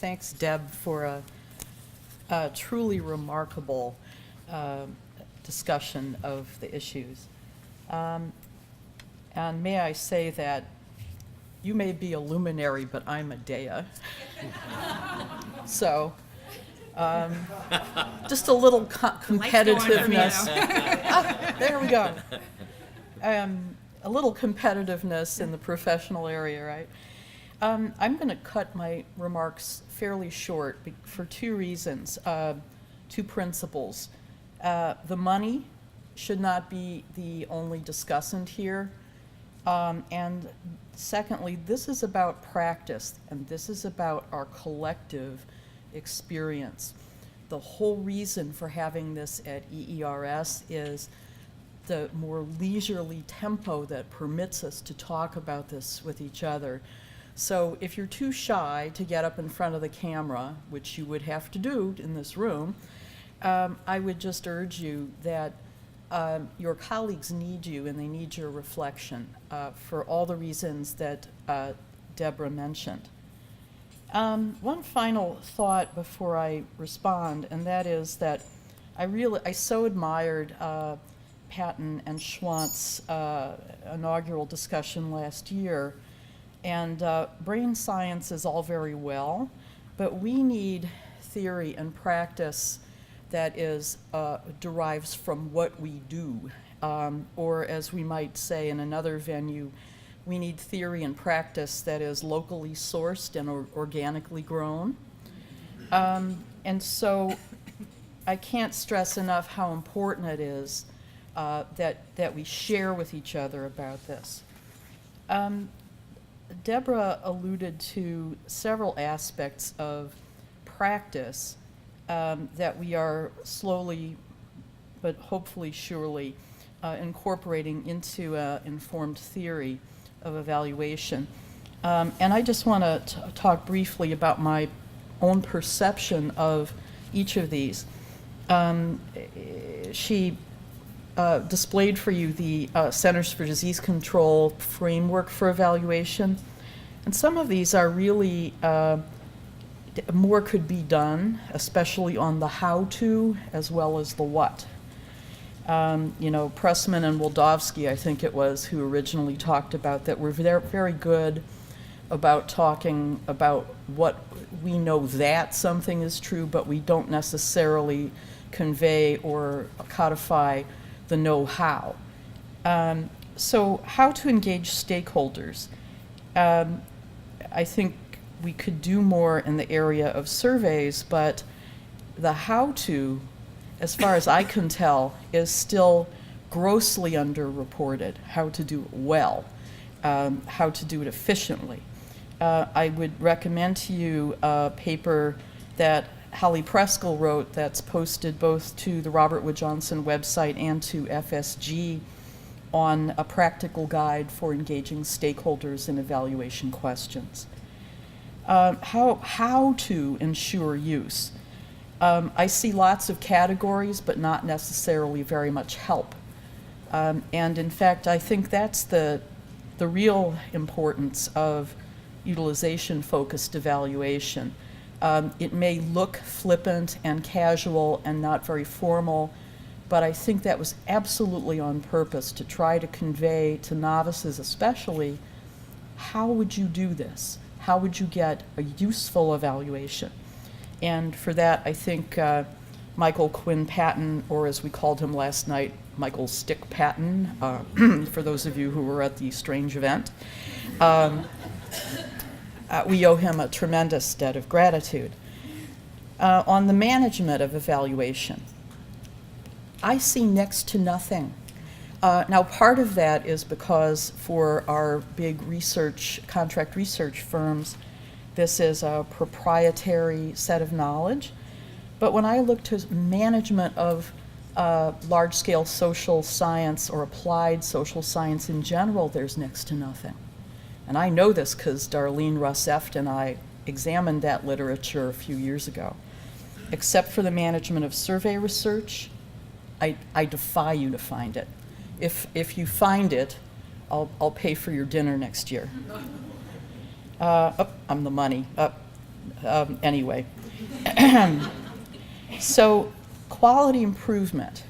thanks, Deb, for a truly remarkable discussion of the issues. And may I say that you may be a luminary, but I'm a Dea. So, just a little competitiveness. There we go. A little competitiveness in the professional area, right? I'm going to cut my remarks fairly short for two reasons, two principles. The money should not be the only discussant here. And secondly, this is about practice, and this is about our collective experience. The whole reason for having this at EERS is the more leisurely tempo that permits us to talk about this with each other. So if you're too shy to get up in front of the camera, which you would have to do in this room, I would just urge you that your colleagues need you and they need your reflection for all the reasons that Debra mentioned. One final thought before I respond, and that is that I so admired Patton and Schwant's inaugural discussion last year. And brain science is all very well, but we need theory and practice that is derives from what we do. Or as we might say in another venue, we need theory and practice that is locally sourced and organically grown. And so I can't stress enough how important it is that we share with each other about this. Debra alluded to several aspects of practice that we are slowly, but hopefully surely, incorporating into informed theory of evaluation. And I just want to talk briefly about my own perception of each of these. She displayed for you the Centers for Disease Control framework for evaluation. And some of these are really, more could be done, especially on the how-to as well as the what. You know, Pressman and Waldowski, I think it was, who originally talked about that. We're very good about talking about what we know that something is true, but we don't necessarily convey or codify the know-how. So how to engage stakeholders. I think we could do more in the area of surveys, but the how-to, as far as I can tell, is still grossly underreported. How to do it well, how to do it efficiently. I would recommend to you a paper that Holly Preskill wrote that's posted both to the Robert Wood Johnson website and to FSG on a practical guide for engaging stakeholders in evaluation questions. How to ensure use. I see lots of categories, but not necessarily very much help. And in fact, I think that's the real importance of utilization-focused evaluation. It may look flippant and casual and not very formal, but I think that was absolutely on purpose to try to convey to novices especially, how would you do this? How would you get a useful evaluation? And for that, I think Michael Quinn Patton, or as we called him last night, Michael Stick Patton, for those of you who were at the strange event, we owe him a tremendous debt of gratitude. On the management of evaluation, I see next to nothing. Now, part of that is because for our big research, contract research firms, this is a proprietary set of knowledge. But when I look to management of large-scale social science or applied social science in general, there's next to nothing. And I know this because Darlene Russ-Eft and I examined that literature a few years ago. Except for the management of survey research, I defy you to find it. If you find it, I'll pay for your dinner next year. I'm the money. Anyway. So, quality improvement.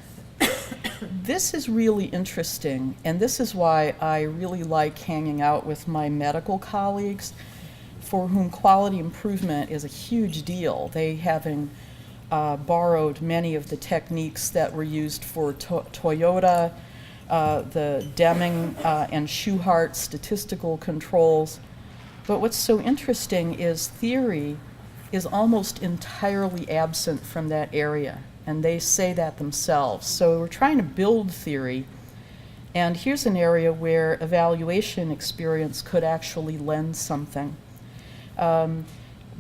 This is really interesting, and this is why I really like hanging out with my medical colleagues, for whom quality improvement is a huge deal. They having borrowed many of the techniques that were used for Toyota, the Deming and Schuhart statistical controls. But what's so interesting is theory is almost entirely absent from that area, and they say that themselves. So we're trying to build theory, and here's an area where evaluation experience could actually lend something.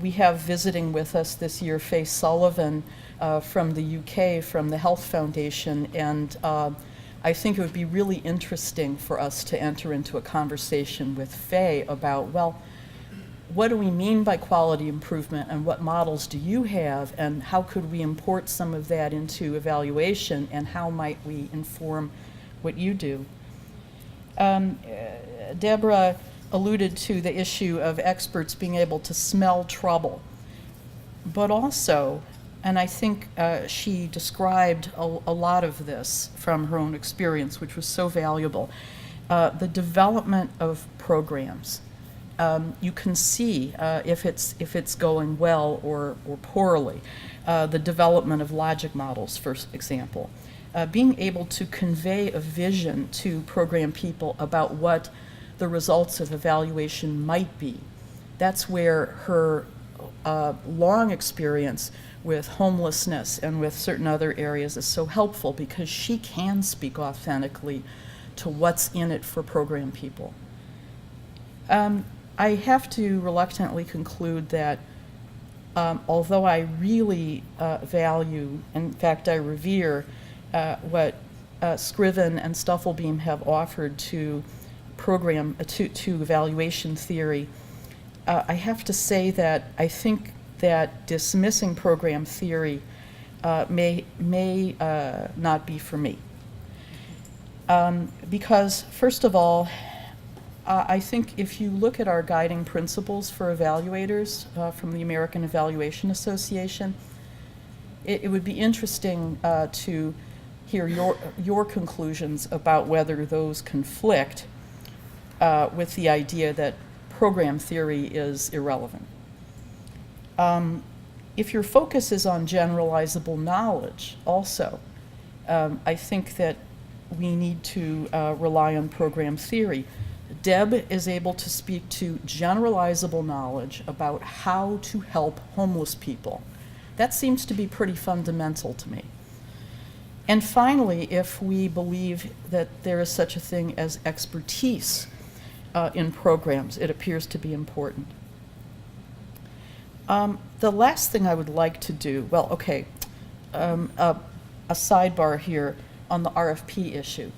We have visiting with us this year Faye Sullivan from the UK, from the Health Foundation, and I think it would be really interesting for us to enter into a conversation with Faye about, well, what do we mean by quality improvement, and what models do you have, and how could we import some of that into evaluation, and how might we inform what you do? Debra alluded to the issue of experts being able to smell trouble, but also, and I think she described a lot of this from her own experience, which was so valuable, the development of programs. You can see if it's going well or poorly. The development of logic models, for example. Being able to convey a vision to program people about what the results of evaluation might be. That's where her long experience with homelessness and with certain other areas is so helpful, because she can speak authentically to what's in it for program people. I have to reluctantly conclude that although I really value, in fact I revere, what Scriven and Stufflebeam have offered to to evaluation theory, I have to say that I think that dismissing program theory may not be for me. Because first of all, I think if you look at our guiding principles for evaluators from the American Evaluation Association, it would be interesting to hear your conclusions about whether those conflict with the idea that program theory is irrelevant. If your focus is on generalizable knowledge also, I think that we need to rely on program theory. Deb is able to speak to generalizable knowledge about how to help homeless people. That seems to be pretty fundamental to me. And finally, if we believe that there is such a thing as expertise in programs, it appears to be important. The last thing I would like to do, well, okay, a sidebar here on the RFP issue.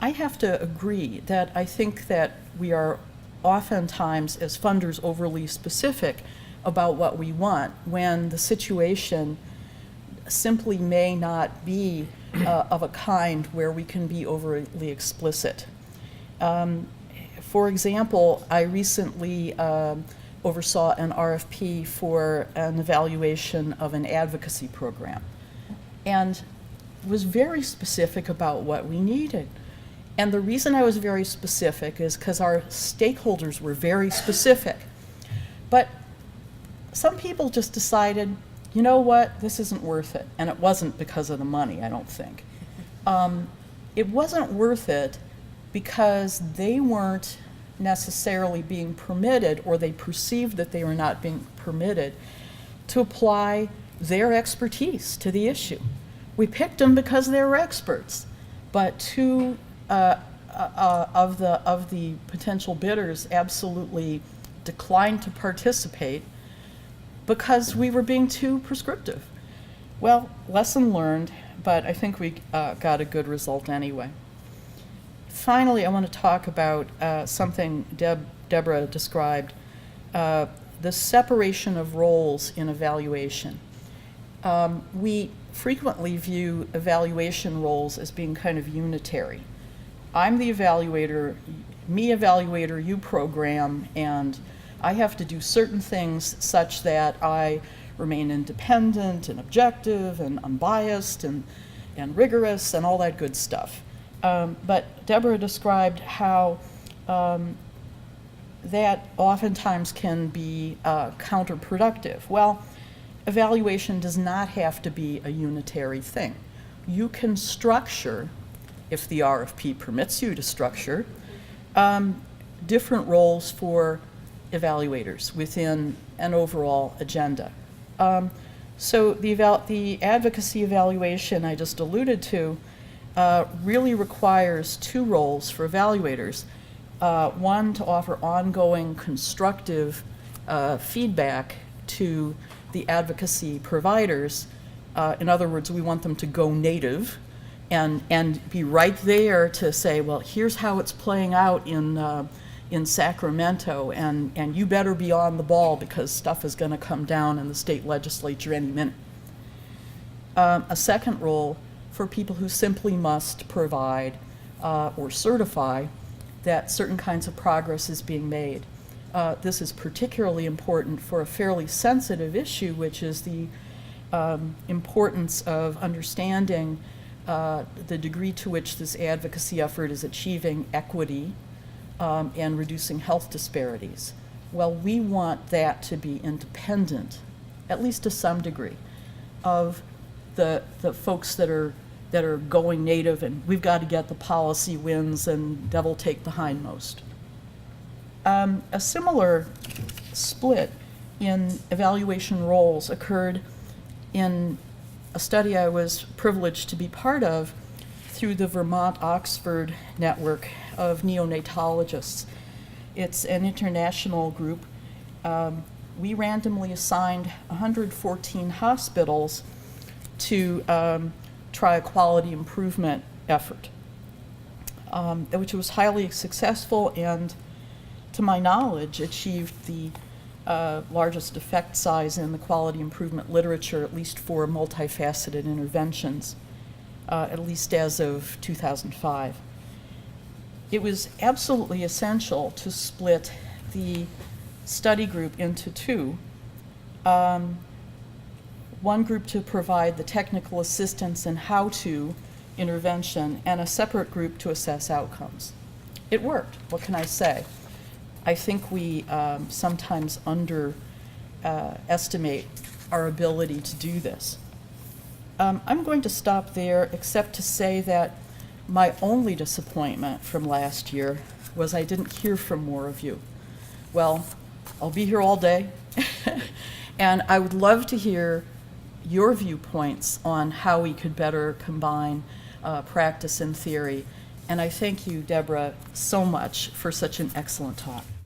I have to agree that I think that we are oftentimes, as funders, overly specific about what we want, when the situation simply may not be of a kind where we can be overly explicit. For example, I recently oversaw an RFP for an evaluation of an advocacy program, and was very specific about what we needed. And the reason I was very specific is because our stakeholders were very specific. But some people just decided, you know what, this isn't worth it. And it wasn't because of the money, I don't think. It wasn't worth it because they weren't necessarily being permitted, or they perceived that they were not being permitted, to apply their expertise to the issue. We picked them because they were experts, but two of the potential bidders absolutely declined to participate because we were being too prescriptive. Well, lesson learned, but I think we got a good result anyway. Finally, I want to talk about something Debra described, the separation of roles in evaluation. We frequently view evaluation roles as being kind of unitary. I'm the evaluator, me evaluator, you program, and I have to do certain things such that I remain independent and objective and unbiased and rigorous and all that good stuff. But Debra described how that oftentimes can be counterproductive. Well, evaluation does not have to be a unitary thing. You can structure, if the RFP permits you to structure, different roles for evaluators within an overall agenda. So the advocacy evaluation I just alluded to really requires two roles for evaluators. One, to offer ongoing constructive feedback to the advocacy providers. In other words, we want them to go native and be right there to say, well, here's how it's playing out in Sacramento, and you better be on the ball because stuff is going to come down in the state legislature any minute. A second role for people who simply must provide or certify that certain kinds of progress is being made. This is particularly important for a fairly sensitive issue, which is the importance of understanding the degree to which this advocacy effort is achieving equity and reducing health disparities. Well, we want that to be independent, at least to some degree, of the folks that are going native, and we've got to get the policy wins and devil take the hindmost. A similar split in evaluation roles occurred in a study I was privileged to be part of through the Vermont-Oxford network of neonatologists. It's an international group. We randomly assigned 114 hospitals to try a quality improvement effort, which was highly successful and, to my knowledge, achieved the largest effect size in the quality improvement literature, at least for multifaceted interventions, at least as of 2005. It was absolutely essential to split the study group into two. One group to provide the technical assistance and how-to intervention, and a separate group to assess outcomes. It worked. What can I say? I think we sometimes underestimate our ability to do this. I'm going to stop there, except to say that my only disappointment from last year was I didn't hear from more of you. Well, I'll be here all day, and I would love to hear your viewpoints on how we could better combine practice and theory. And I thank you, Debra, so much for such an excellent talk.